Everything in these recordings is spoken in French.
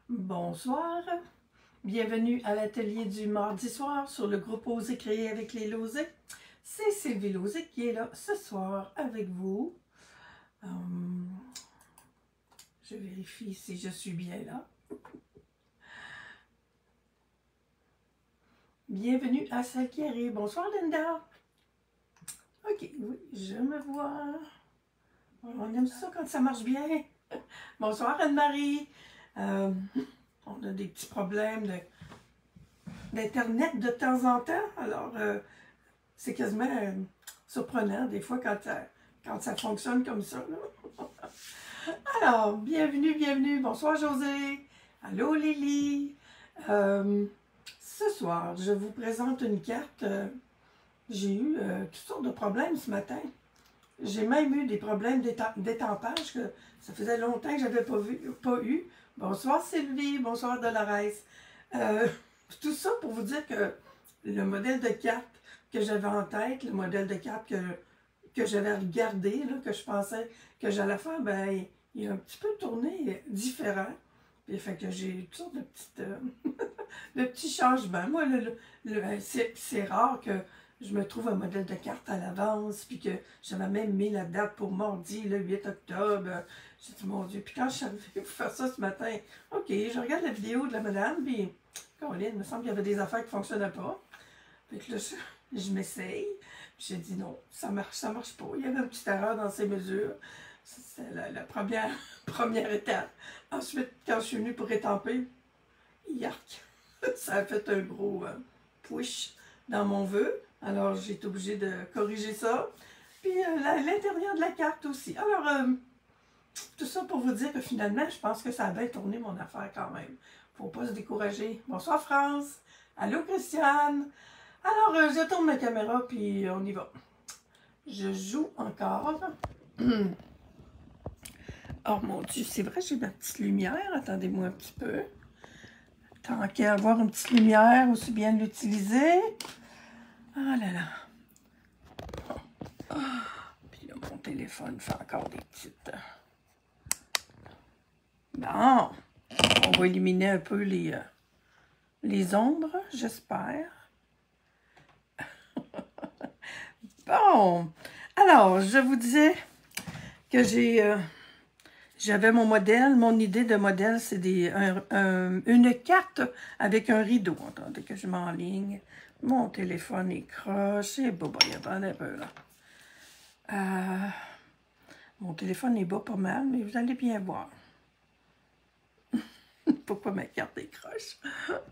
Bonsoir, bienvenue à l'atelier du mardi soir sur le groupe Oser créer avec les Lozé. C'est Sylvie Lozé qui est là ce soir avec vous. Je vérifie si je suis bien là. Bienvenue à celle qui arrive. Bonsoir Linda. Ok, oui, je me vois. On aime ça quand ça marche bien. Bonsoir Anne-Marie. On a des petits problèmes d'Internet de temps en temps. Alors, c'est quasiment surprenant des fois quand ça fonctionne comme ça. Là. Alors, bienvenue, bienvenue. Bonsoir José. Allô Lily. Ce soir, je vous présente une carte. J'ai eu toutes sortes de problèmes ce matin. J'ai même eu des problèmes d'étampage que ça faisait longtemps que je n'avais pas eu. Bonsoir Sylvie, bonsoir Dolores. Tout ça pour vous dire que le modèle de carte que j'avais en tête, le modèle de carte que j'avais regardé, là, que je pensais que j'allais faire, ben, il a un petit peu tourné différent. Puis, fait que j'ai toutes sortes de petits changements. Moi, c'est rare que je me trouve un modèle de carte à l'avance, puis que j'avais même mis la date pour mardi, le 8 octobre. J'ai dit, mon Dieu, puis quand je suis arrivée pour faire ça ce matin, ok, je regarde la vidéo de la madame, puis, Caroline, il me semble qu'il y avait des affaires qui ne fonctionnaient pas. Fait que là, je m'essaye. J'ai dit non, ça marche pas. Il y avait une petite erreur dans ces mesures. C'est la première étape. Ensuite, quand je suis venue pour étamper, yark, ça a fait un gros push dans mon vœu. Alors, j'ai été obligée de corriger ça. Puis, l'intérieur de la carte aussi. Alors, tout ça pour vous dire que finalement, je pense que ça a bien tourné mon affaire quand même. Faut pas se décourager. Bonsoir France. Allô Christiane. Alors, je tourne ma caméra, puis on y va. Je joue encore. Oh mon Dieu, c'est vrai, j'ai ma petite lumière. Attendez-moi un petit peu. Tant qu'à avoir une petite lumière, aussi bien l'utiliser. Ah là là. Oh. Puis là, mon téléphone fait encore des petites... Bon, on va éliminer un peu les ombres, j'espère. Bon, alors, je vous disais que j'avais mon modèle. Mon idée de modèle, c'est une carte avec un rideau. Attendez que je m'enligne. Mon téléphone est croche. Et bon, il y a pas un peu là. Mon téléphone est bas pas mal, mais vous allez bien voir. Pourquoi ma carte est croche?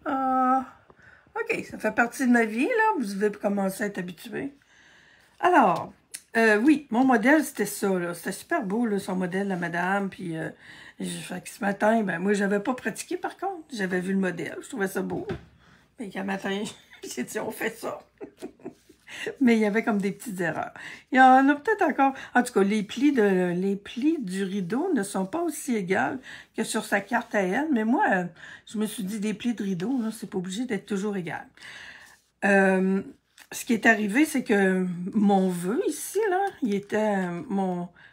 OK, ça fait partie de ma vie, là. Vous devez commencer à être habitué. Alors, oui, mon modèle, c'était ça, là. C'était super beau, là, son modèle, la madame. Puis, fait que ce matin, ben, moi, j'avais pas pratiqué, par contre. J'avais vu le modèle. Je trouvais ça beau. Mais qu'un matin, j'ai dit, on fait ça. Mais il y avait comme des petites erreurs. Il y en a peut-être encore. En tout cas, les plis du rideau ne sont pas aussi égales que sur sa carte à elle. Mais moi, je me suis dit, des plis de rideau, c'est pas obligé d'être toujours égal. Ce qui est arrivé, c'est que mon vœu ici, là, il était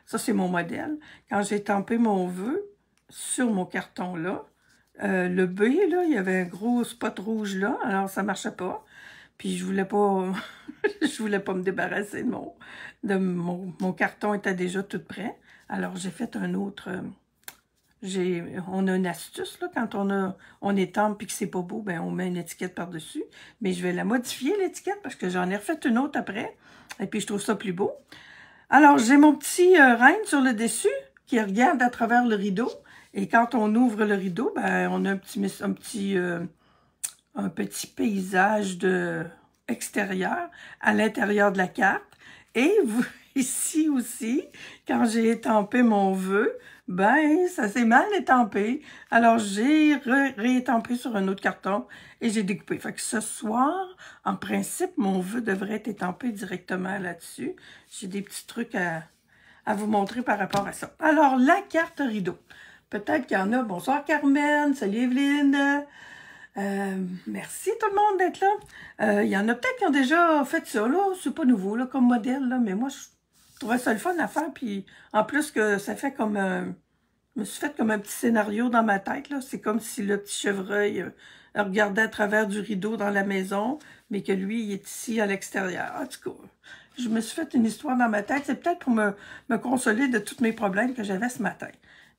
ça c'est mon modèle. Quand j'ai tampé mon vœu sur mon carton là, le B, là, il y avait un gros spot rouge là, alors ça marchait pas. Puis je voulais pas, je voulais pas me débarrasser de mon carton était déjà tout prêt. Alors j'ai fait un autre. On a une astuce, là, quand on étampe et que c'est pas beau, ben on met une étiquette par-dessus. Mais je vais la modifier, l'étiquette, parce que j'en ai refait une autre après. Et puis, je trouve ça plus beau. Alors, j'ai mon petit renne sur le dessus qui regarde à travers le rideau. Et quand on ouvre le rideau, ben on a un petit paysage extérieur à l'intérieur de la carte. Et ici aussi, quand j'ai étampé mon vœu, ben, ça s'est mal étampé. Alors, j'ai réétampé sur un autre carton et j'ai découpé. Fait que ce soir, en principe, mon vœu devrait être étampé directement là-dessus. J'ai des petits trucs à vous montrer par rapport à ça. Alors, la carte rideau. Peut-être qu'il y en a. Bonsoir Carmen, salut Evelyne. Merci tout le monde d'être là. Il y en a peut-être qui ont déjà fait ça, là. C'est pas nouveau, là, comme modèle, là. Mais moi, je trouvais ça le fun à faire. Puis, en plus que ça fait comme Je me suis fait comme un petit scénario dans ma tête, là. C'est comme si le petit chevreuil regardait à travers du rideau dans la maison, mais que lui, il est ici à l'extérieur. En tout cas, je me suis fait une histoire dans ma tête. C'est peut-être pour me consoler de tous mes problèmes que j'avais ce matin.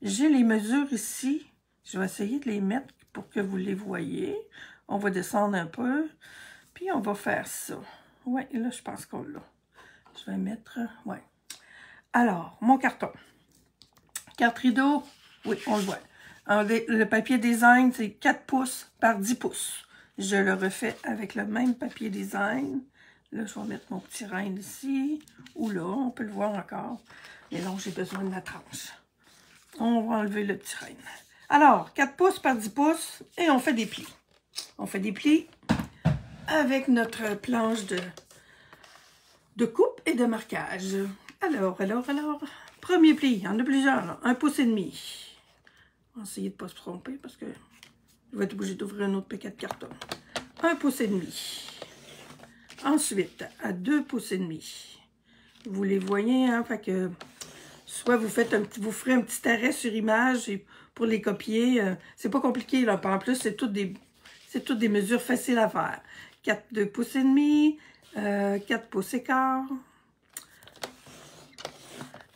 J'ai les mesures ici. Je vais essayer de les mettre pour que vous les voyez. On va descendre un peu, puis on va faire ça. Oui, là, je pense qu'on l'a. Je vais mettre... ouais. Alors, mon carton. Carte rideau, oui, on le voit. Alors, le papier design, c'est 4 pouces par 10 pouces. Je le refais avec le même papier design. Là, je vais mettre mon petit rein ici, ou là, on peut le voir encore. Mais non, j'ai besoin de la tranche. On va enlever le petit rein. Alors, 4 pouces par 10 pouces, et on fait des plis. On fait des plis avec notre planche de coupe et de marquage. Alors, premier pli, il y en a plusieurs, là. 1 pouce et demi. On va essayer de ne pas se tromper parce que je vais être obligée d'ouvrir un autre paquet de carton. 1 pouce et demi. Ensuite, à 2 pouces et demi. Vous les voyez, hein? Fait que soit vous faites vous ferez un petit arrêt sur image et pour les copier. C'est pas compliqué, là. En plus, c'est toutes des mesures faciles à faire. 2 pouces et demi, 4 pouces et quart,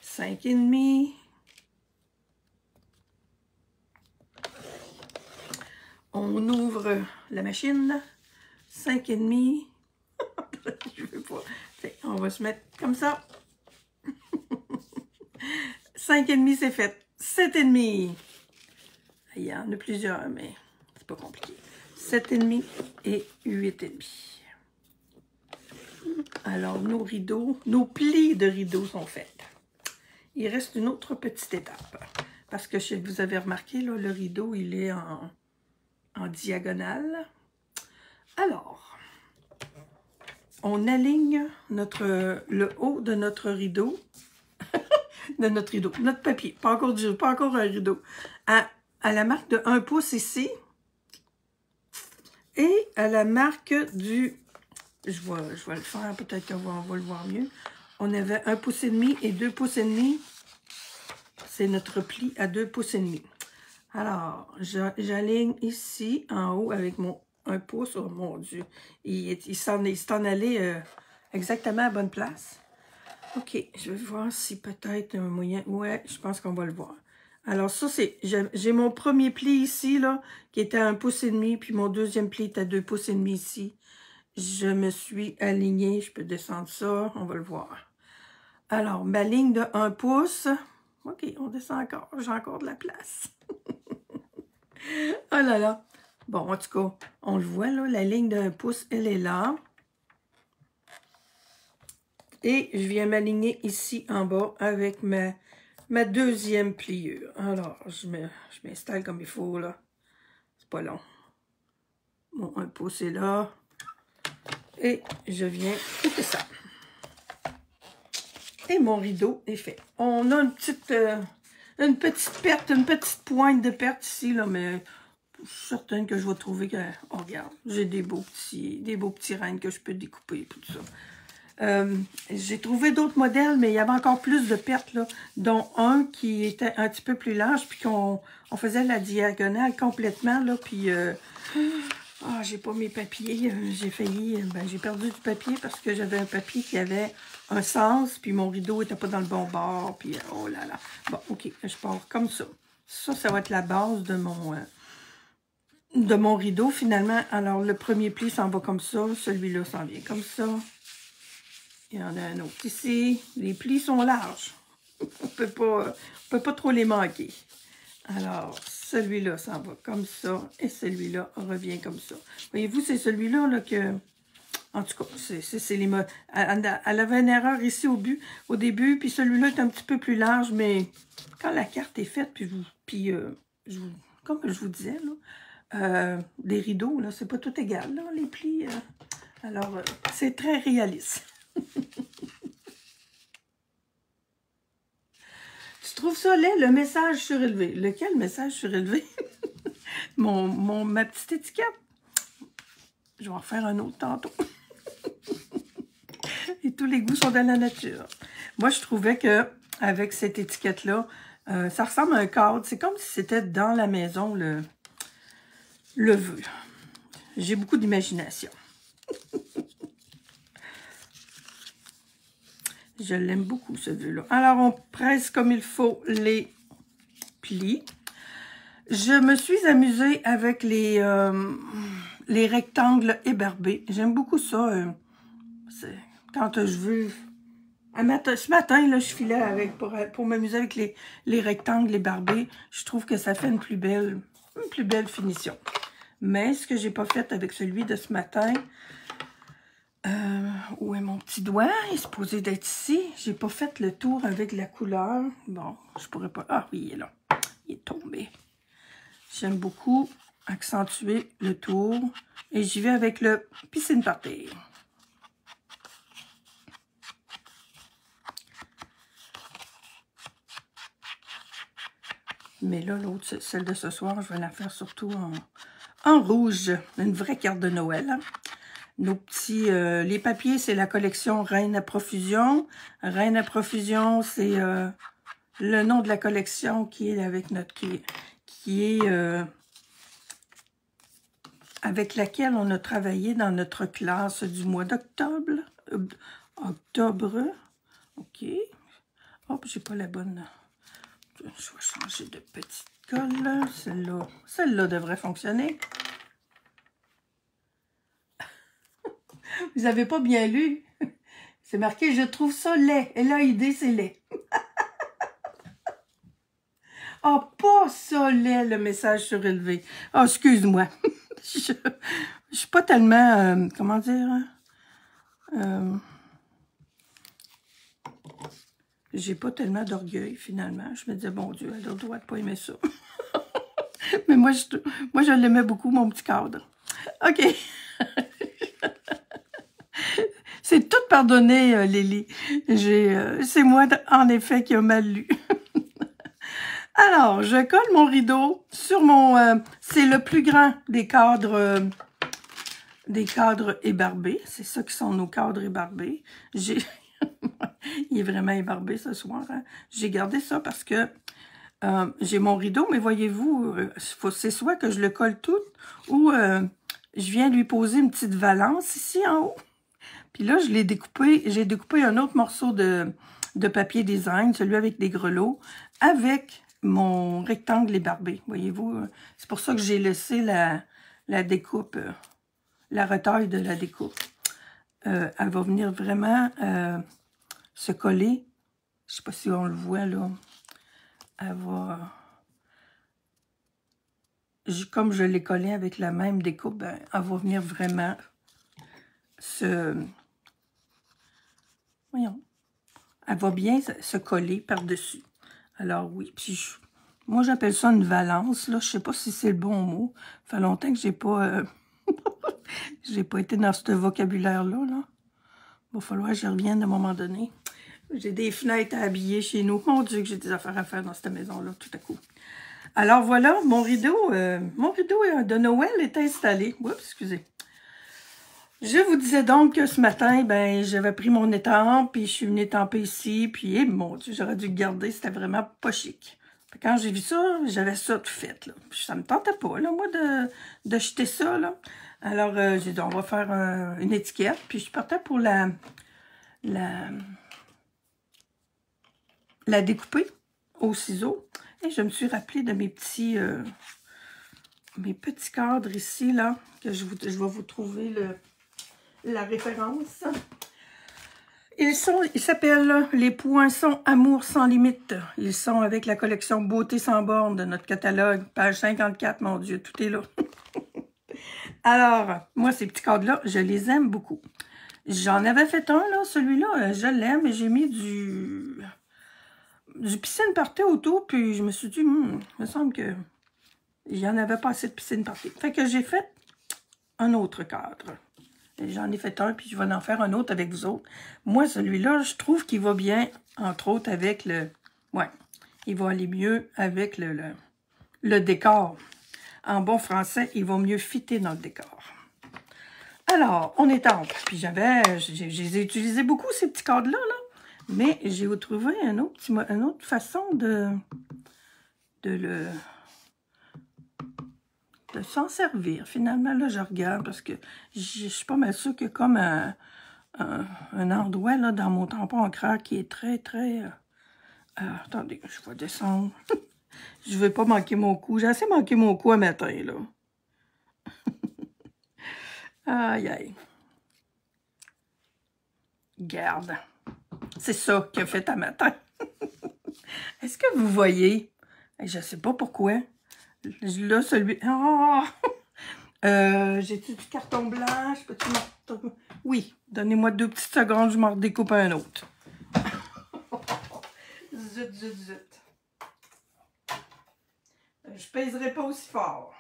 5 et demi. On ouvre la machine, 5 et demi. Je veux pas. On va se mettre comme ça. 5 et demi, c'est fait. 7 et demi. Il y en a plusieurs, mais c'est pas compliqué. 7 et demi et 8 et demi. Alors, nos rideaux, nos plis de rideaux sont faits. Il reste une autre petite étape. Parce que vous avez remarqué, là, le rideau, il est en diagonale. Alors, on aligne le haut de notre rideau, notre papier, pas encore un rideau, à la marque de 1 pouce ici, et à la marque du, je vais le faire, peut-être qu'on va le voir mieux, on avait 1 pouce et demi et 2 pouces et demi, c'est notre pli à 2 pouces et demi. Alors, j'aligne ici, en haut, avec mon 1 pouce. Oh mon Dieu, il s'en allé exactement à la bonne place. OK, je vais voir si peut-être un moyen... Ouais, je pense qu'on va le voir. Alors ça, j'ai mon premier pli ici, là, qui était à 1 pouce et demi, puis mon deuxième pli est à 2 pouces et demi ici. Je me suis alignée, je peux descendre ça, on va le voir. Alors, ma ligne de 1 pouce... OK, on descend encore, j'ai encore de la place. Oh là là. Bon, en tout cas, on le voit, là, la ligne d'1 pouce, elle est là. Et je viens m'aligner ici en bas avec ma deuxième pliure. Alors, je m'installe comme il faut, là. C'est pas long. Bon, 1 pouce est là. Et je viens couper ça. Et mon rideau est fait. On a une petite perte, une petite pointe de perte ici, là, mais je suis certaine que je vais trouver que... Oh, regarde, j'ai des beaux petits rênes que je peux découper, tout ça. J'ai trouvé d'autres modèles, mais il y avait encore plus de pertes, là, dont un qui était un petit peu plus large, puis qu'on faisait la diagonale complètement, là, puis... j'ai pas mes papiers, j'ai failli... j'ai perdu du papier parce que j'avais un papier qui avait un sens, puis mon rideau était pas dans le bon bord, puis oh là là. Bon, OK, je pars comme ça. Ça va être la base de mon rideau, finalement. Alors, le premier pli s'en va comme ça, celui-là s'en vient comme ça. Il y en a un autre ici. Les plis sont larges. On peut pas trop les manquer. Alors, celui-là s'en va comme ça, et celui-là revient comme ça. Voyez-vous, c'est celui-là là, que... En tout cas, c'est les mots. Elle avait une erreur ici au début, puis celui-là est un petit peu plus large, mais quand la carte est faite, comme je vous disais, là, des rideaux, là, c'est pas tout égal, là, les plis. Alors, c'est très réaliste. Tu trouves ça laid, le message surélevé? Lequel message surélevé? Ma petite étiquette? Je vais en refaire un autre tantôt. Et tous les goûts sont dans la nature. Moi, je trouvais que avec cette étiquette-là, Ça ressemble à un cadre. C'est comme si c'était dans la maison, le vœu. J'ai beaucoup d'imagination. Je l'aime beaucoup, ce vœu-là. Alors, on presse comme il faut les plis. Je me suis amusée avec les rectangles ébarbés. J'aime beaucoup ça. Quand je veux... Ce matin, là, je filais avec pour m'amuser avec les rectangles ébarbés. Je trouve que ça fait une plus belle finition. Mais ce que j'ai pas fait avec celui de ce matin... où est mon petit doigt? Il est supposé d'être ici. J'ai pas fait le tour avec la couleur. Bon, je pourrais pas... Ah oui, il est là. Il est tombé. J'aime beaucoup accentuer le tour. Et j'y vais avec le piscine party. Mais là, l'autre, celle de ce soir, je vais la faire surtout en rouge. Une vraie carte de Noël. Hein? Nos petits... les papiers, c'est la collection Reine à profusion. Reine à profusion, c'est le nom de la collection qui est avec notre... qui est avec laquelle on a travaillé dans notre classe du mois d'octobre. Octobre. OK. Hop, j'ai pas la bonne... Je vais changer de petite colle. Celle-là devrait fonctionner. Vous n'avez pas bien lu. C'est marqué « Je trouve ça laid ». L-A-I-D, c'est laid. Ah, oh, pas ça laid, le message surélevé. Ah, oh, excuse-moi. Je suis pas tellement... comment dire? J'ai pas tellement d'orgueil, finalement. Je me disais, bon Dieu, elle a le droit de pas aimer ça. Mais moi, je l'aimais beaucoup, mon petit cadre. OK. C'est tout pardonné, Lily. C'est moi, en effet, qui a mal lu. Alors, je colle mon rideau sur mon... c'est le plus grand des cadres ébarbés. C'est ça qui sont nos cadres ébarbés. Il est vraiment ébarbé ce soir. Hein? J'ai gardé ça parce que j'ai mon rideau, mais voyez-vous, c'est soit que je le colle tout ou je viens lui poser une petite valance ici en haut. Puis là, j'ai découpé un autre morceau de papier design, celui avec des grelots, avec mon rectangle ébarbé. Voyez-vous, c'est pour ça que j'ai laissé la découpe, la retaille de la découpe. Elle va venir vraiment se coller. Je ne sais pas si on le voit là. Elle va... Comme je l'ai collé avec la même découpe, ben, elle va venir vraiment voyons. Elle va bien se coller par-dessus. Alors oui, puis moi j'appelle ça une valance, là. Je sais pas si c'est le bon mot. Ça fait longtemps que j'ai pas... j'ai pas été dans ce vocabulaire-là, là. Il va falloir que je revienne à un moment donné. J'ai des fenêtres à habiller chez nous. Mon Dieu, que j'ai des affaires à faire dans cette maison-là, tout à coup. Alors voilà, mon rideau de Noël est installé. Oups, excusez. Je vous disais donc que ce matin, ben, j'avais pris mon étampe, puis je suis venue étamper ici, puis mon Dieu, j'aurais dû le garder, c'était vraiment pas chic. Quand j'ai vu ça, j'avais ça tout fait, là. Puis ça me tentait pas, là, moi, de jeter ça, là. Alors, j'ai dit, on va faire une étiquette, puis je partais pour la découper au ciseau. Et je me suis rappelé de mes petits cadres ici, là, que je vais vous trouver la référence. Ils s'appellent les Poinçons Amour sans limite. Ils sont avec la collection Beauté sans borne de notre catalogue, page 54, mon Dieu, tout est là. Alors, moi, ces petits cadres-là, je les aime beaucoup. J'en avais fait un, là, celui-là, je l'aime, et j'ai mis du piscine party autour, puis je me suis dit, il me semble que il y en avait pas assez de piscine party. Fait que j'ai fait un autre cadre. J'en ai fait un, puis je vais en faire un autre avec vous autres. Moi, celui-là, je trouve qu'il va bien, entre autres, avec le... Ouais, il va aller mieux avec le décor. En bon français, il va mieux fitter dans le décor. Alors, on étampe. Puis je les ai utilisés beaucoup, ces petits cadres-là, là. Mais j'ai trouvé une autre façon de de s'en servir. Finalement, là, je regarde parce que je suis pas mal sûre qu'il y a comme un endroit là, dans mon tampon en crack qui est très, très... attendez, je vais descendre. Je veux pas manquer mon coup. J'ai assez manqué mon coup un matin, là. Aïe, aïe. Garde. C'est ça qu'il a fait un matin. Est-ce que vous voyez? Je sais pas pourquoi. Là, celui... Oh! J'ai-tu du carton blanc? Je peux-tu m'en... Oui, donnez-moi 2 petites secondes, je m'en redécoupe un autre. Zut, zut, zut. Je pèserai pas aussi fort.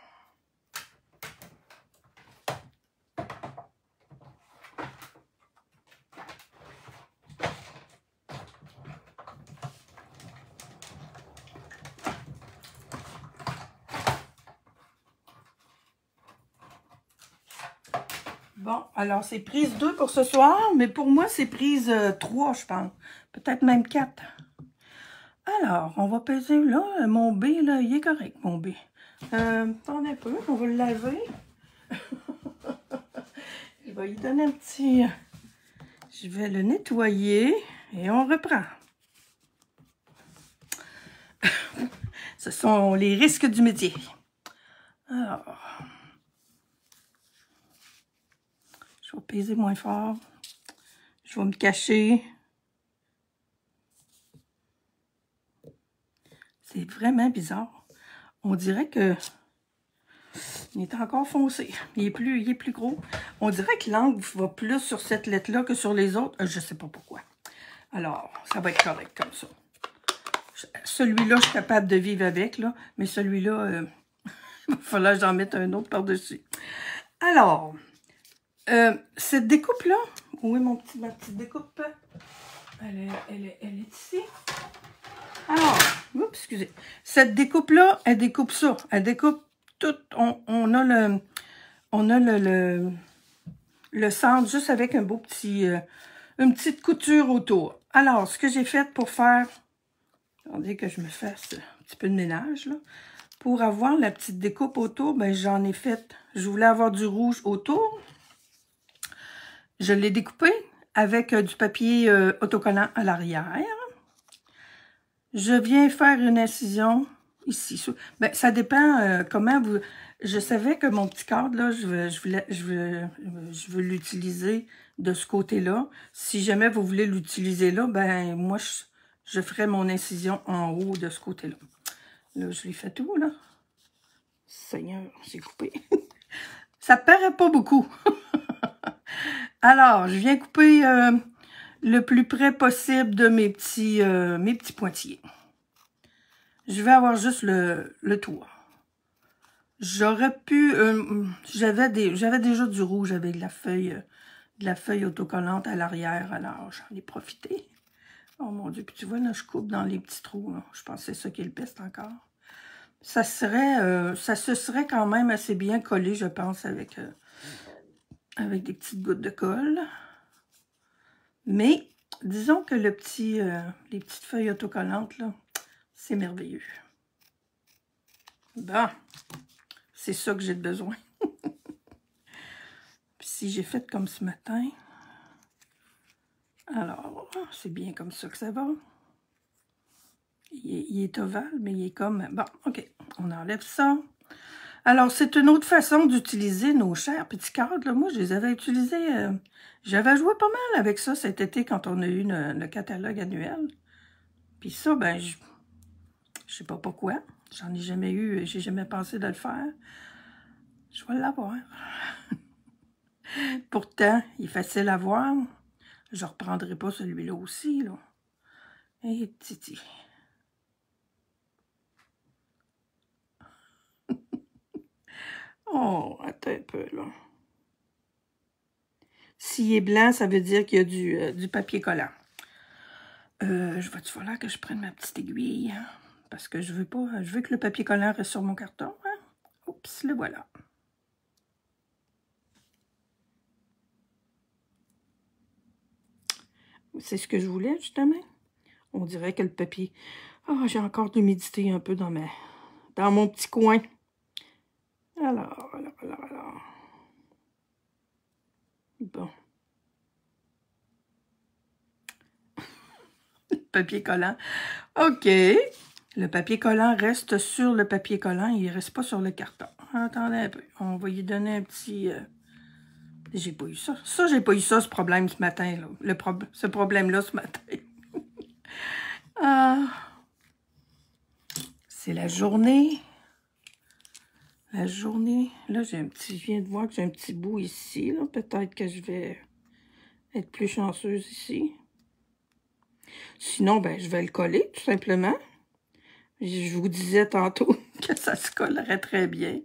Bon, alors c'est prise 2 pour ce soir, mais pour moi, c'est prise 3, je pense. Peut-être même 4. Alors, on va peser, là, mon B, là, il est correct, mon B. Attendez un peu, on va le laver. Je vais lui donner un petit... Je vais le nettoyer et on reprend. Ce sont les risques du métier. Alors... Je vais peser moins fort. Je vais me cacher. C'est vraiment bizarre. On dirait que il est encore foncé. Il est plus gros. On dirait que l'angle va plus sur cette lettre-là que sur les autres. Je ne sais pas pourquoi. Alors, ça va être correct comme ça. Celui-là, je suis capable de vivre avec, là. Mais celui-là, il va falloir que j'en mette un autre par-dessus. Alors... cette découpe-là, où est ma petite découpe? Elle est ici. Alors, oups, excusez. Cette découpe-là, elle découpe ça. Elle découpe tout. On a le centre juste avec un beau petit, une petite couture autour. Alors, ce que j'ai fait pour faire, attendez que je me fasse un petit peu de ménage, là. Pour avoir la petite découpe autour, ben j'en ai fait, je voulais avoir du rouge autour. Je l'ai découpé avec du papier autocollant à l'arrière. Je viens faire une incision ici. Ben, ça dépend comment vous... Je savais que mon petit cadre, là, je veux l'utiliser de ce côté-là. Si jamais vous voulez l'utiliser là, ben moi, je ferai mon incision en haut de ce côté-là. Là, je l'ai fait tout, là. Seigneur, j'ai coupé. Ça paraît pas beaucoup. Alors, je viens couper le plus près possible de mes petits pointillés. Je vais avoir juste le tour. J'aurais pu... j'avais déjà du rouge avec de la feuille autocollante à l'arrière, alors j'en ai profité. Oh mon Dieu, puis tu vois, là, je coupe dans les petits trous. Là. Je pense que c'est ça qui est le peste encore. Ça se serait quand même assez bien collé, je pense, avec des petites gouttes de colle. Mais, disons que les petites feuilles autocollantes, là, c'est merveilleux. Bon, c'est ça que j'ai besoin. Puis si j'ai fait comme ce matin, alors, c'est bien comme ça que ça va. Il est ovale, mais il est comme... Bon, OK, on enlève ça. Alors, c'est une autre façon d'utiliser nos chers petits cadres. Là. Moi, je les avais utilisés... j'avais joué pas mal avec ça cet été quand on a eu le catalogue annuel. Puis ça, ben, je sais pas pourquoi. J'en ai jamais eu, j'ai jamais pensé de le faire. Je vais l'avoir. Pourtant, il est facile à voir. Je ne reprendrai pas celui-là aussi, là. Et titi. Oh, attends un peu, là. S'il est blanc, ça veut dire qu'il y a du papier collant. Je vais-tu falloir que je prenne ma petite aiguille? Hein? Parce que je veux que le papier collant reste sur mon carton. Hein? Oups, le voilà. C'est ce que je voulais, justement. On dirait que le papier... Oh, j'ai encore de l'humidité un peu dans mon petit coin. Alors. Bon. Papier collant. OK. Le papier collant reste sur le papier collant. Il ne reste pas sur le carton. Attendez un peu. On va lui donner un petit... J'ai pas eu ça. Ça, j'ai pas eu ça, ce problème ce matin. Là. Ce problème-là ce matin. C'est la journée. La journée. Là, je viens de voir que j'ai un petit bout ici. Peut-être que je vais être plus chanceuse ici. Sinon, ben, je vais le coller, tout simplement. Je vous disais tantôt que ça se collerait très bien.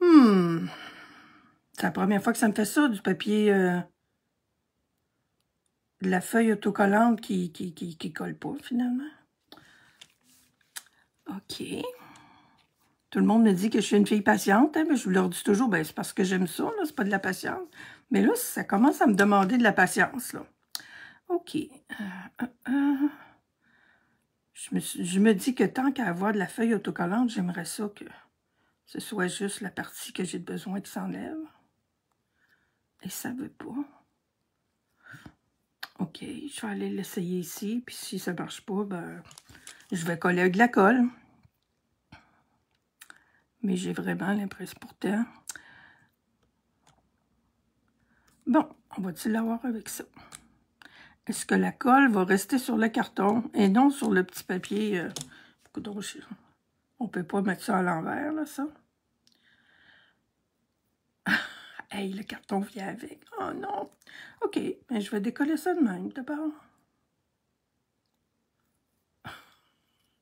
C'est la première fois que ça me fait ça, du papier... de la feuille autocollante qui colle pas, finalement. OK. Tout le monde me dit que je suis une fille patiente, hein, mais je leur dis toujours, ben c'est parce que j'aime ça, là, c'est pas de la patience. Mais là, ça commence à me demander de la patience, là. OK. Je me dis que tant qu'à avoir de la feuille autocollante, j'aimerais ça que ce soit juste la partie que j'ai besoin qui s'enlève. Et ça veut pas. OK, je vais aller l'essayer ici, puis si ça marche pas, ben, je vais coller avec de la colle. Mais j'ai vraiment l'impression pourtant. Bon, on va-t-il l'avoir avec ça? Est-ce que la colle va rester sur le carton et non sur le petit papier? On peut pas mettre ça à l'envers, là, ça. Hey, le carton vient avec. Oh non! OK, ben, je vais décoller ça de même, d'abord.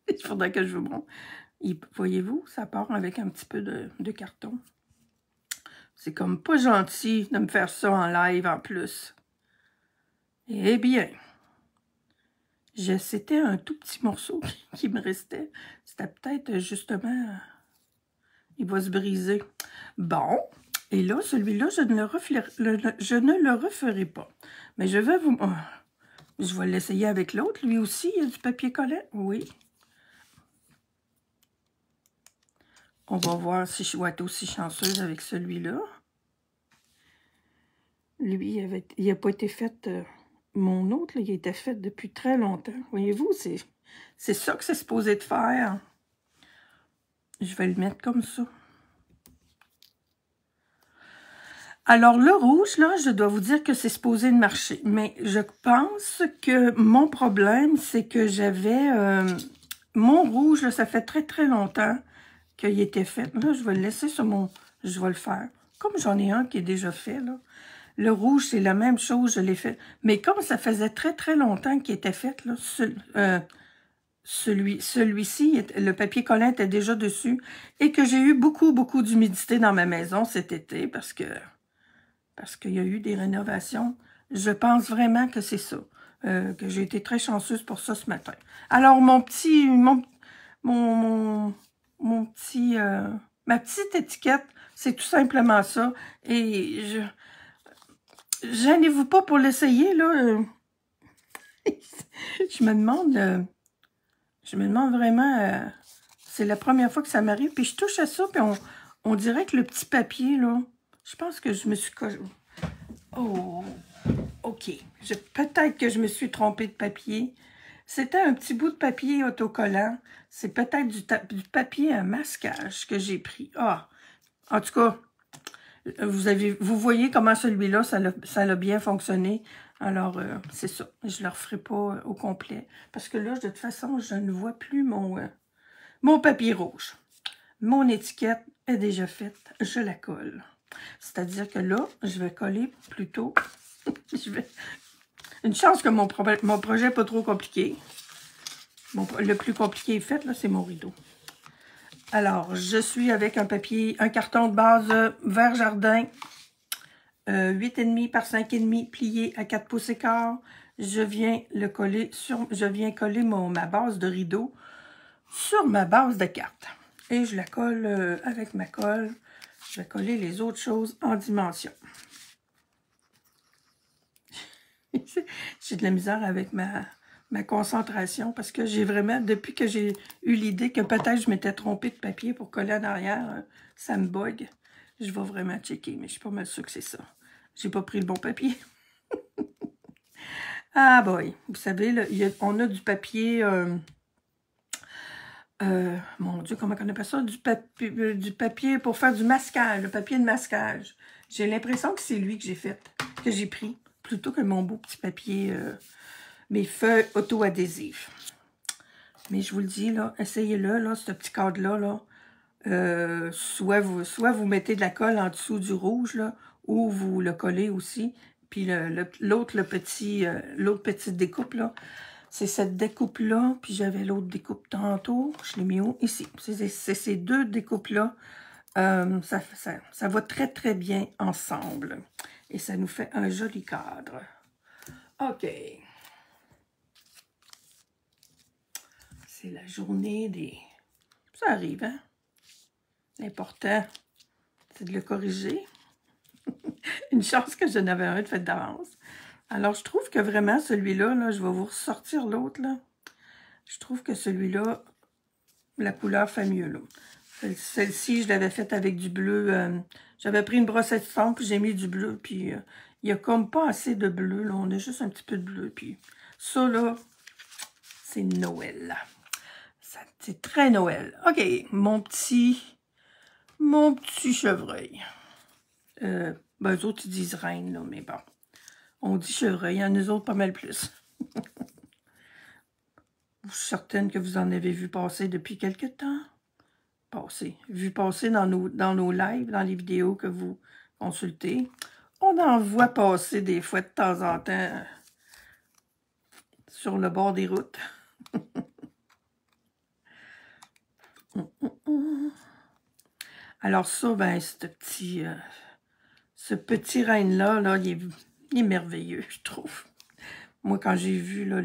Il faudrait que je vous montre. Voyez-vous, ça part avec un petit peu de carton. C'est comme pas gentil de me faire ça en live en plus. Eh bien, c'était un tout petit morceau qui me restait. C'était peut-être justement... il va se briser. Bon, et là, celui-là, je ne le referai pas. Mais je vais vous... je vais l'essayer avec l'autre. Lui aussi, il y a du papier collant. Oui. On va voir si je vais être aussi chanceuse avec celui-là. Lui, il n'a pas été fait... mon autre, là, il a été fait depuis très longtemps. Voyez-vous, c'est ça que c'est supposé de faire. Je vais le mettre comme ça. Alors, le rouge, là, je dois vous dire que c'est supposé de marcher. Mais je pense que mon problème, c'est que j'avais... mon rouge, là, ça fait très, très longtemps qu'il était fait. Là, je vais le laisser sur mon... Je vais le faire. Comme j'en ai un qui est déjà fait, là. Le rouge, c'est la même chose, je l'ai fait. Mais comme ça faisait très, très longtemps qu'il était fait, là, celui-ci, le papier collant était déjà dessus. Et que j'ai eu beaucoup, beaucoup d'humidité dans ma maison cet été parce qu'il y a eu des rénovations. Je pense vraiment que c'est ça. Que j'ai été très chanceuse pour ça ce matin. Alors, ma petite étiquette, c'est tout simplement ça. Et gênez-vous pas pour l'essayer, là. Je me demande vraiment... c'est la première fois que ça m'arrive. Puis je touche à ça, puis on dirait que le petit papier, là... Je pense que je me suis... Oh, OK. Peut-être que je me suis trompée de papier. C'était un petit bout de papier autocollant. C'est peut-être du papier à masquage que j'ai pris. Ah, en tout cas, vous voyez comment celui-là, ça a bien fonctionné. Alors, c'est ça. Je ne le referai pas au complet. Parce que là, de toute façon, je ne vois plus mon papier rouge. Mon étiquette est déjà faite. Je la colle. C'est-à-dire que là, je vais coller plutôt... Une chance que mon projet n'est pas trop compliqué. Le plus compliqué est fait, là, c'est mon rideau. Alors, je suis avec un carton de base vert jardin, 8,5 par 5,5 plié à 4 pouces et quart. Je viens coller ma base de rideau sur ma base de carte. Et je la colle avec ma colle. Je vais coller les autres choses en dimension. J'ai de la misère avec ma concentration, parce que j'ai vraiment, depuis que j'ai eu l'idée que peut-être je m'étais trompée de papier pour coller en arrière, ça me bug. Je vais vraiment checker, mais je suis pas mal sûre que c'est ça. J'ai pas pris le bon papier. Ah boy, vous savez, là, on a du papier, mon Dieu, comment on appelle ça? Du papier pour faire du masquage, le papier de masquage. J'ai l'impression que c'est lui que j'ai fait, que j'ai pris, plutôt que mon beau petit papier, mes feuilles auto-adhésives. Mais je vous le dis, là, essayez-le, là, ce petit cadre-là, là. Soit vous mettez de la colle en dessous du rouge, là, ou vous le collez aussi. Puis l'autre petite découpe, là, c'est cette découpe-là. Puis j'avais l'autre découpe tantôt. Je l'ai mis où? Ici. C'est ces deux découpes-là. Ça va très, très bien ensemble. Et ça nous fait un joli cadre. OK. C'est la journée des... Ça arrive, hein? L'important, c'est de le corriger. Une chance que je n'avais un de fait d'avance. Alors, je trouve que vraiment, celui-là, là, je vais vous ressortir l'autre, là. Je trouve que celui-là, la couleur fait mieux, là. Celle-ci, je l'avais faite avec du bleu. J'avais pris une brossette de fond, puis j'ai mis du bleu, puis il n'y a comme pas assez de bleu, là. On a juste un petit peu de bleu, puis ça, là, c'est Noël. C'est très Noël. OK, mon petit chevreuil. Ben, eux autres, ils disent reine, là, mais bon. On dit chevreuil, hein, nous autres, pas mal plus. Je suis certaine que vous en avez vu passer depuis quelque temps. Vu passer dans nos lives, dans les vidéos que vous consultez. On en voit passer des fois de temps en temps sur le bord des routes. Alors ça, ben, ce petit renne-là, là, il est merveilleux, je trouve. Moi, quand j'ai vu là,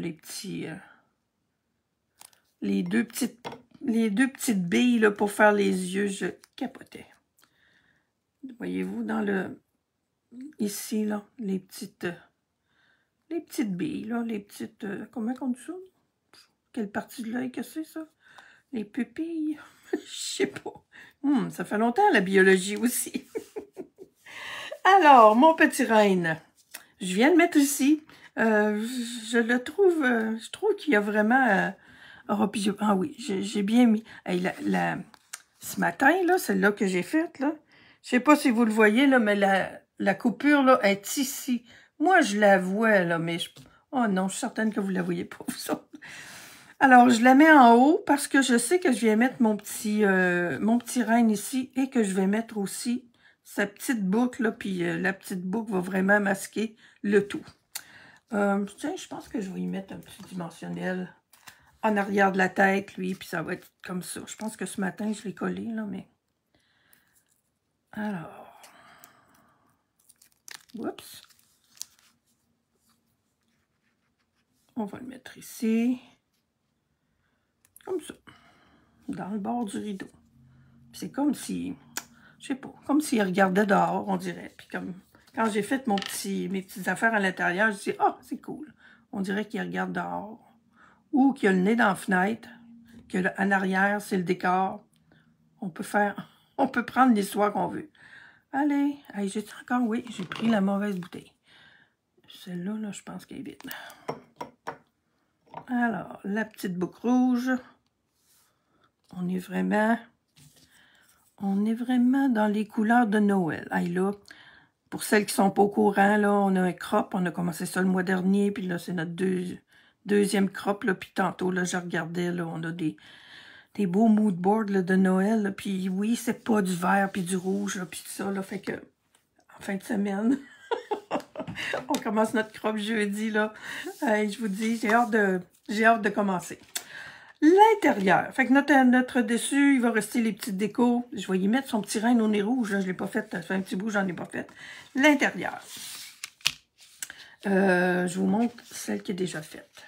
les deux petites billes là, pour faire les yeux, je capotais. Voyez-vous, ici, là, les petites billes, là, comment on dit ça? Quelle partie de l'œil que c'est, ça? Les pupilles? Je sais pas. Ça fait longtemps, la biologie aussi. Alors, mon petit renne, je viens de mettre ici. Je trouve qu'il y a vraiment... ah oui, j'ai bien mis. Hey, ce matin, là, celle-là que j'ai faite, là, je sais pas si vous le voyez, là, mais la coupure, là, est ici. Moi, je la vois, là, mais... Oh non, je suis certaine que vous la voyez pas, vous autres. Alors, je la mets en haut parce que je sais que je viens mettre mon petit renne ici et que je vais mettre aussi sa petite boucle, là, puis la petite boucle va vraiment masquer le tout. Tiens, je pense que je vais y mettre un petit dimensionnel en arrière de la tête, lui, puis ça va être comme ça. Je pense que ce matin, je l'ai collé, là, mais... Alors... Oups. On va le mettre ici. Comme ça. Dans le bord du rideau. C'est comme si... Je sais pas, comme s'il regardait dehors, on dirait. Puis comme... Quand j'ai fait mes petites affaires à l'intérieur, je dis, ah, c'est cool. On dirait qu'il regarde dehors. Ou qu'il a le nez dans la fenêtre. Que en arrière, c'est le décor. On peut prendre l'histoire qu'on veut. Allez, j'ai encore, oui, j'ai pris la mauvaise bouteille. Celle-là, là, je pense qu'elle est vide. Alors, la petite boucle rouge. On est vraiment dans les couleurs de Noël. Là, pour celles qui sont pas au courant, là, on a un crop. On a commencé ça le mois dernier, puis là, c'est notre deuxième crop, là, puis tantôt, là, je regardais, là, on a des beaux mood boards là, de Noël. Là, puis oui, c'est pas du vert puis du rouge, là, puis tout ça, là, fait que en fin de semaine, on commence notre crop jeudi, là. Je vous dis, j'ai hâte de commencer. L'intérieur. Fait que notre dessus, il va rester les petites décos. Je vais y mettre son petit renne au nez rouge, là, je l'ai pas fait. Ça fait un petit bout, j'en ai pas fait. L'intérieur. Je vous montre celle qui est déjà faite.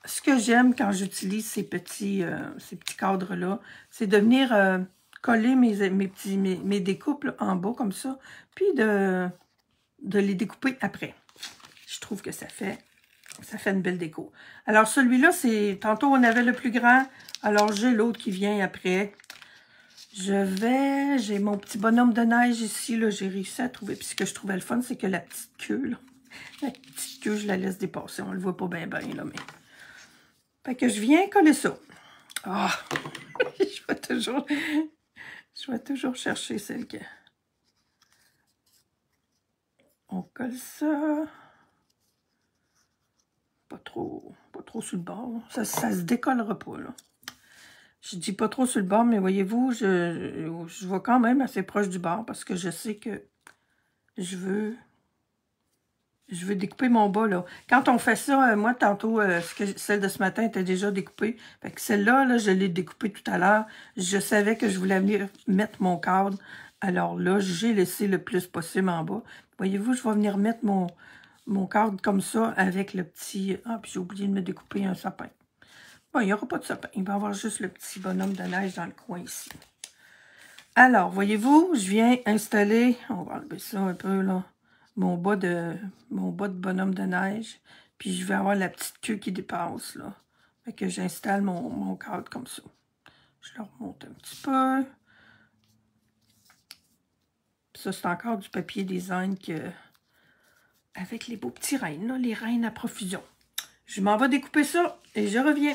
Ce que j'aime quand j'utilise ces petits cadres-là, c'est de venir coller mes découpes là, en bas comme ça, puis de les découper après. Je trouve que ça fait Ça fait une belle déco. Alors, celui-là, c'est... Tantôt, on avait le plus grand. Alors, j'ai l'autre qui vient après. J'ai mon petit bonhomme de neige ici, là. J'ai réussi à trouver. Puis ce que je trouvais le fun, c'est que la petite queue, là. La petite queue, je la laisse dépasser. On le voit pas bien, là, mais... Fait que je viens coller ça. Ah! Je vais toujours chercher celle que... On colle ça. Pas trop sur le bord. Ça se décollera pas, là. Je dis pas trop sur le bord, mais voyez-vous, je vais quand même assez proche du bord parce que je sais que je veux découper mon bas, là. Quand on fait ça, moi, tantôt, celle de ce matin était déjà découpée. Fait que celle-là, là, je l'ai découpée tout à l'heure. Je savais que je voulais venir mettre mon cadre. Alors là, j'ai laissé le plus possible en bas. Voyez-vous, je vais venir mettre mon cadre comme ça avec le petit... Ah, puis j'ai oublié de me découper un sapin. Bon, il n'y aura pas de sapin. Il va y avoir juste le petit bonhomme de neige dans le coin ici. Alors, voyez-vous, je viens installer... On va enlever ça un peu, là. Mon bas de bonhomme de neige. Puis je vais avoir la petite queue qui dépasse, là. Fait que j'installe mon cadre comme ça. Je le remonte un petit peu. Puis ça, c'est encore du papier design avec les beaux petits reines, là, les reines à profusion. Je m'en vais découper ça et je reviens.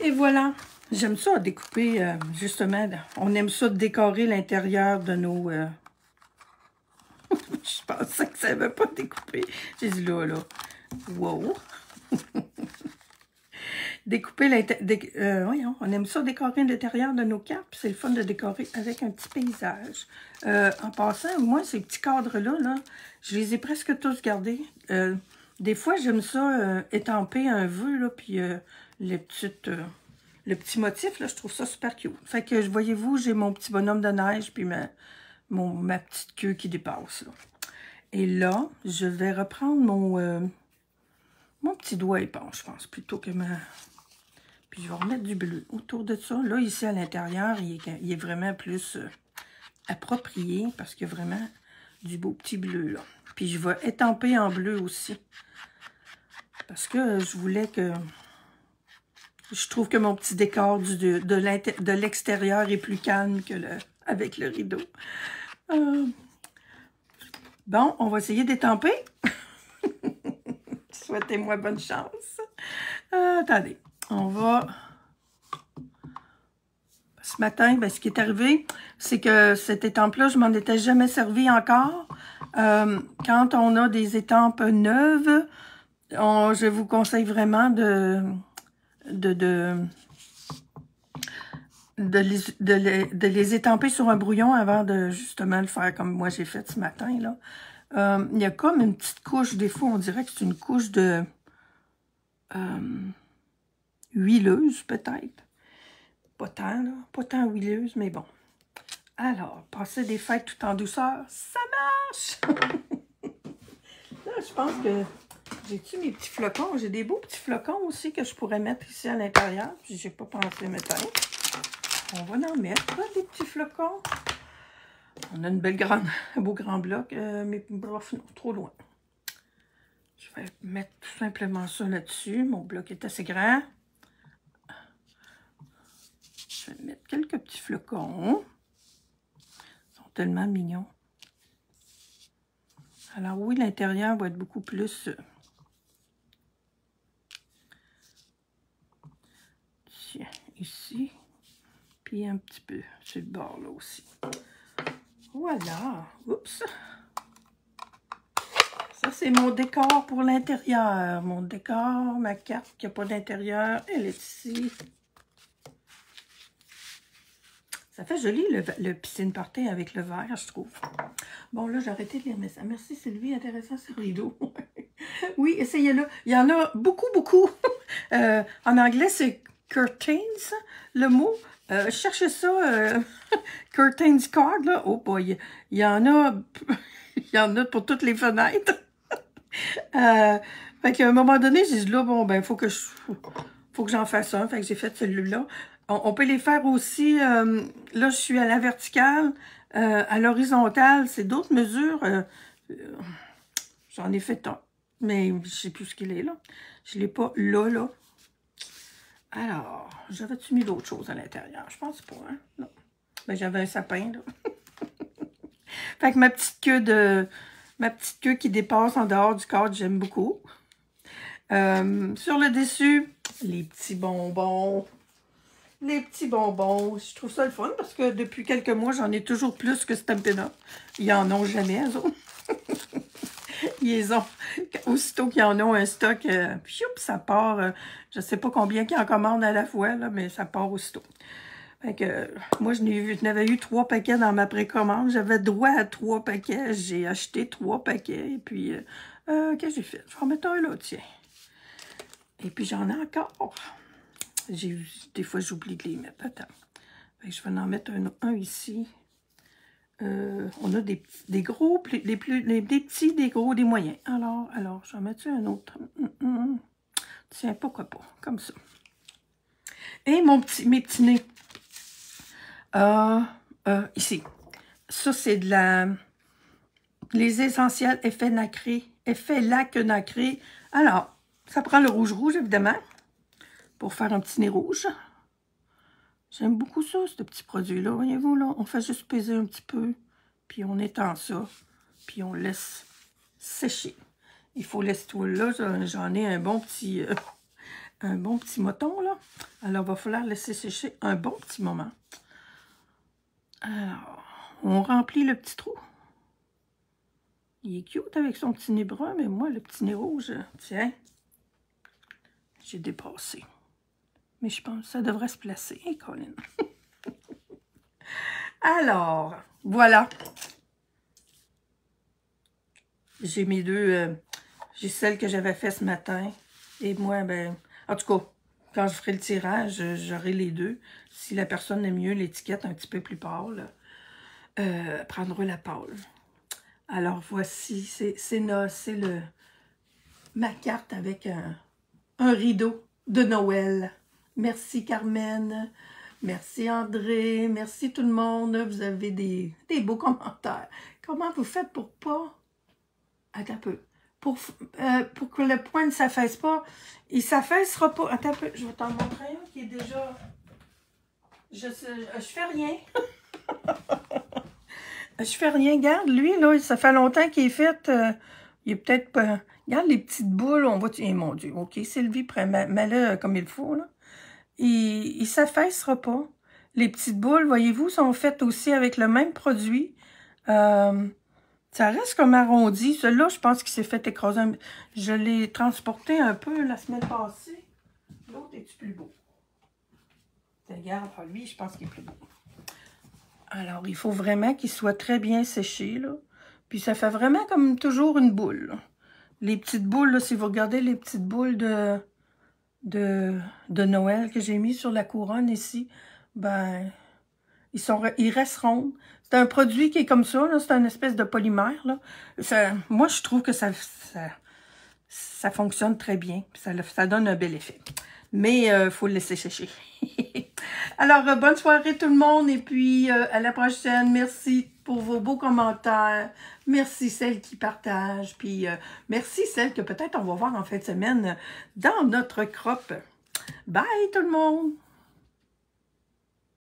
Et voilà, j'aime ça découper, justement, on aime ça décorer l'intérieur de nos... Je pensais que ça ne veut pas découper. J'ai dit là, wow! Découper l'intérieur... voyons, on aime ça décorer l'intérieur de nos cartes, c'est le fun de décorer avec un petit paysage. En passant, moi, ces petits cadres-là, là, je les ai presque tous gardés. Des fois, j'aime ça étamper un vœu, là, puis le petit motif, là, je trouve ça super cute. Fait que, voyez-vous, j'ai mon petit bonhomme de neige, puis ma petite queue qui dépasse, là. Et là, je vais reprendre mon petit doigt éponge, je pense, plutôt que ma... Puis je vais remettre du bleu autour de ça. Là, ici, à l'intérieur, il est vraiment plus approprié, parce qu'il y a vraiment du beau petit bleu, là. Puis je vais étamper en bleu aussi. Parce que je voulais que... Je trouve que mon petit décor de l'extérieur est plus calme que avec le rideau. Bon, on va essayer d'étamper. Souhaitez-moi bonne chance. Attendez, on va... Ce matin, ben, ce qui est arrivé, c'est que cette étampe-là, je m'en étais jamais servi encore. Quand on a des étampes neuves, je vous conseille vraiment de les étamper sur un brouillon avant de justement le faire comme moi j'ai fait ce matin, là. Il y a comme une petite couche, des fois on dirait que c'est une couche de huileuse peut-être. Pas tant, là, pas tant huileuse, mais bon. Alors, passer des fêtes tout en douceur, ça marche! Là, je pense que j'ai-tu mes petits flocons? J'ai des beaux petits flocons aussi que je pourrais mettre ici à l'intérieur. Puis j'ai pas pensé mettre. On va en mettre, là, des petits flocons. On a un beau grand bloc, mais bref, non, trop loin. Je vais mettre tout simplement ça là-dessus. Mon bloc est assez grand. Je vais mettre quelques petits flocons. Ils sont tellement mignons. Alors oui, l'intérieur va être beaucoup plus... ici, puis un petit peu sur le bord là aussi. Voilà, oups. Ça, c'est mon décor pour l'intérieur. Mon décor, ma carte qui n'a pas d'intérieur, elle est ici. Ça fait joli le piscine party avec le vert, je trouve. Bon, là, j'ai arrêté de lire mes messages. Merci Sylvie, intéressant ce rideau. Oui, essayez-le. Il y en a beaucoup, beaucoup. En anglais, c'est curtains, le mot. Cherchez ça, curtains card, là. Oh boy, il y en a, il y en a pour toutes les fenêtres. Fait qu'à un moment donné, j'ai dit là, bon, ben, faut que j'en fasse un. Fait que j'ai fait celui-là. On peut les faire aussi, là, je suis à la verticale, à l'horizontale. C'est d'autres mesures. J'en ai fait un, mais je sais plus ce qu'il est, là. Je l'ai pas là. Alors, j'avais-tu mis d'autres choses à l'intérieur? Je pense pas, hein? Non. Ben, j'avais un sapin, là. Fait que ma petite queue qui dépasse en dehors du cadre, j'aime beaucoup. Sur le dessus, les petits bonbons. Les petits bonbons. Je trouve ça le fun parce que depuis quelques mois, j'en ai toujours plus que Stampin' Up. Ils en ont jamais, eux autres. Ils ont, aussitôt qu'ils en ont un stock, ça part. Je ne sais pas combien qu'ils en commandent à la fois, là, mais ça part aussitôt. Fait que, moi, je n'avais eu 3 paquets dans ma précommande. J'avais droit à 3 paquets. J'ai acheté 3 paquets. Et puis, qu'est-ce que j'ai fait? Je vais en mettre un là, tiens. Et puis, j'en ai encore. Des fois, j'oublie de les mettre. Attends. Fait que je vais en mettre un ici. On a des gros, des petits, des gros, des moyens. Alors, je vais mettre un autre. Tiens, pourquoi pas, comme ça. Et mes petits nez. Ici. Ça, c'est les essentiels effets nacrés. Effets lac nacré. Alors, ça prend le rouge, évidemment, pour faire un petit nez rouge. J'aime beaucoup ça, ce petit produit-là. Voyez-vous, là, on fait juste peser un petit peu, puis on étend ça, puis on laisse sécher. Il faut laisser tout là. J'en ai un bon petit moton, là. Alors, il va falloir laisser sécher un bon petit moment. Alors, on remplit le petit trou. Il est cute avec son petit nez brun, mais moi, le petit nez rouge, tiens, j'ai dépassé. Mais je pense que ça devrait se placer, hein, Colin. Alors, voilà. J'ai mes deux... j'ai celle que j'avais fait ce matin. Et moi, ben... En tout cas, quand je ferai le tirage, j'aurai les deux. Si la personne aime mieux l'étiquette un petit peu plus pâle, prendra la pâle. Alors, voici, c'est ma carte avec un rideau de Noël. Merci Carmen, merci André, merci tout le monde. Vous avez des beaux commentaires. Comment vous faites pour pas... Attends un peu. Pour que le point ne s'affaisse pas. Il ne s'affaissera pas. Attends un peu, je vais t'en montrer un qui est déjà... Je fais rien. Je fais rien. Regarde, lui, là, ça fait longtemps qu'il est fait. Il est peut-être pas... Regarde les petites boules. On va... Eh, mon Dieu. OK, Sylvie, mets-le comme il faut, là. Il ne s'affaissera pas. Les petites boules, voyez-vous, sont faites aussi avec le même produit. Ça reste comme arrondi. Celui-là, je pense qu'il s'est fait écraser. Je l'ai transporté un peu la semaine passée. L'autre, est-tu plus beau? Regarde, lui, je pense qu'il est plus beau. Alors, il faut vraiment qu'il soit très bien séché, là. Puis, ça fait vraiment comme toujours une boule, là. Les petites boules, là, si vous regardez les petites boules de Noël que j'ai mis sur la couronne ici, ben, ils restent ronds. C'est un produit qui est comme ça, là, c'est une espèce de polymère, là. Moi, je trouve que ça fonctionne très bien, ça donne un bel effet. Mais il faut le laisser sécher. Alors, bonne soirée tout le monde, et puis à la prochaine. Merci pour vos beaux commentaires. Merci celles qui partagent, puis merci celles que peut-être on va voir en fin de semaine dans notre crop. Bye tout le monde!